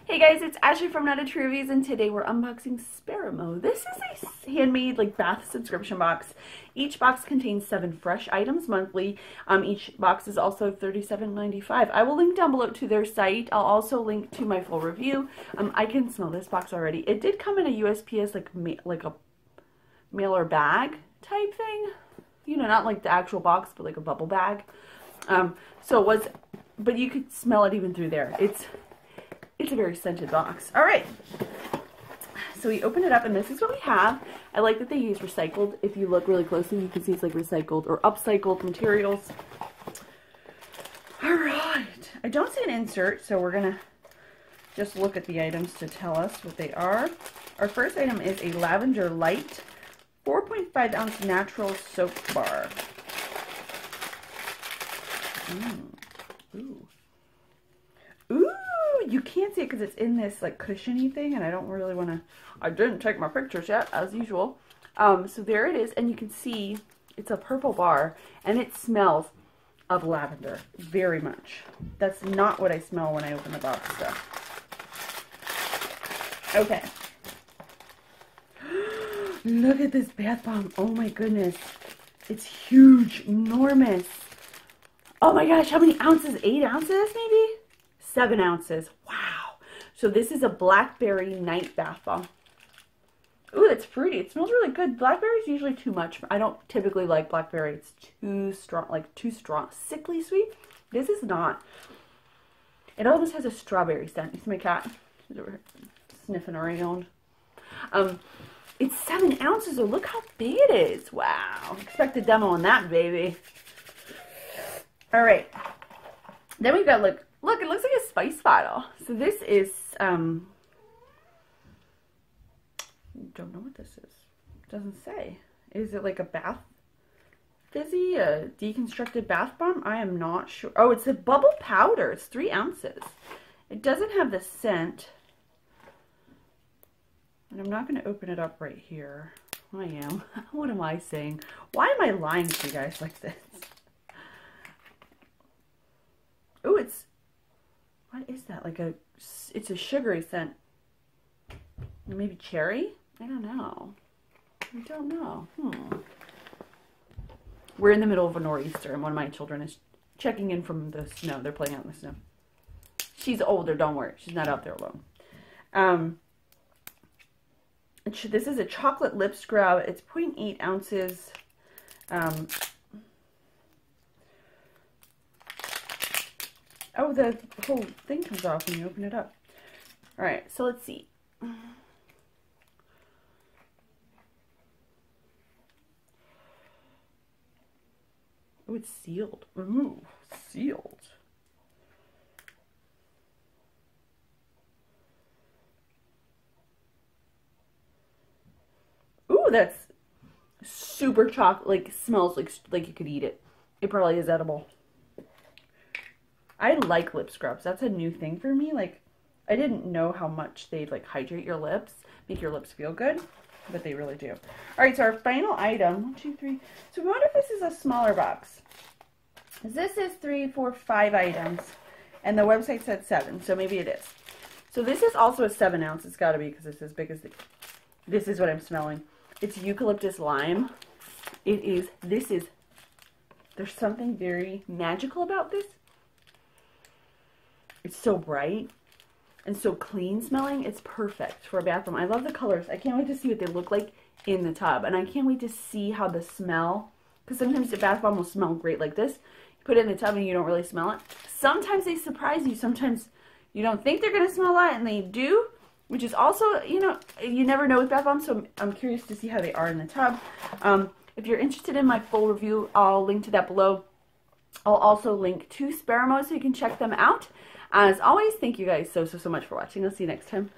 Hey guys, it's Ashley from Not a True Reviews, and today we're unboxing Sparimo. This is a handmade bath subscription box. Each box contains 7 fresh items monthly. Each box is also $37.95. I will link down below to their site. I'll also link to my full review. I can smell this box already. It did come in a USPS like a mailer bag type thing. You know, not like the actual box, but like a bubble bag. So it was, but you could smell it even through there. It's a very scented box. All right, so we open it up, and this is what we have. I like that they use recycled. If you look really closely, you can see it's like recycled or upcycled materials. All right, I don't see an insert, so we're gonna just look at the items to tell us what they are. Our first item is a Lavender Light 4.5 ounce natural soap bar. Ooh. Ooh, you can't see it because it's in this like cushiony thing, and I don't really want to, I didn't take my pictures yet, as usual. So there it is, and you can see it's a purple bar, and it smells of lavender very much. That's not what I smell when I open the box stuff. Okay. Look at this bath bomb. Oh my goodness. It's huge, enormous. Oh my gosh, how many ounces? 8 ounces maybe? 7 ounces. Wow. So this is a blackberry night bath bomb. Ooh, it's fruity. It smells really good. Blackberry is usually too much. I don't typically like blackberry. It's too strong, sickly sweet. This is not. It almost has a strawberry scent. You see my cat? She's over here sniffing around. It's 7 ounces, so look how big it is. Wow. Expect a demo on that, baby. All right. Then we've got, look, it looks like a spice bottle. So this is, don't know what this is. It doesn't say. Is it like a bath fizzy, a deconstructed bath bomb? I am not sure. Oh, it's a bubble powder. It's 3 ounces. It doesn't have the scent. And I'm not going to open it up right here. I am. What am I saying? Why am I lying to you guys like this? Oh, it's, what is that? It's a sugary scent. Maybe cherry? I don't know. I don't know. We're in the middle of a nor'easter, and one of my children is checking in from the snow. They're playing out in the snow. She's older, don't worry. She's not out there alone. This is a chocolate lip scrub. It's 0.8 ounces. Oh, the whole thing comes off when you open it up. All right, so let's see. Oh, it's sealed. Ooh, sealed. Ooh, that's super chocolate. Smells like you could eat it. It probably is edible. I like lip scrubs. That's a new thing for me. I didn't know how much they'd hydrate your lips, make your lips feel good, but they really do. All right, so our final item, 1, 2, 3. So we wonder if this is a smaller box. This is 3, 4, 5 items, and the website said 7, so maybe it is. So this is also a 7 ounce. It's got to be because it's as big as this is what I'm smelling. It's eucalyptus lime. There's something very magical about this. It's so bright and so clean smelling. It's perfect for a bathroom. I love the colors. I can't wait to see what they look like in the tub. And I can't wait to see how the smell, because sometimes the bath bomb will smell great like this. You put it in the tub and you don't really smell it. Sometimes they surprise you. Sometimes you don't think they're going to smell a lot, and they do, which is also, you never know with bath bombs. So I'm curious to see how they are in the tub. If you're interested in my full review, I'll link to that below. I'll also link to Sparimo so you can check them out. As always, thank you guys so much for watching. I'll see you next time.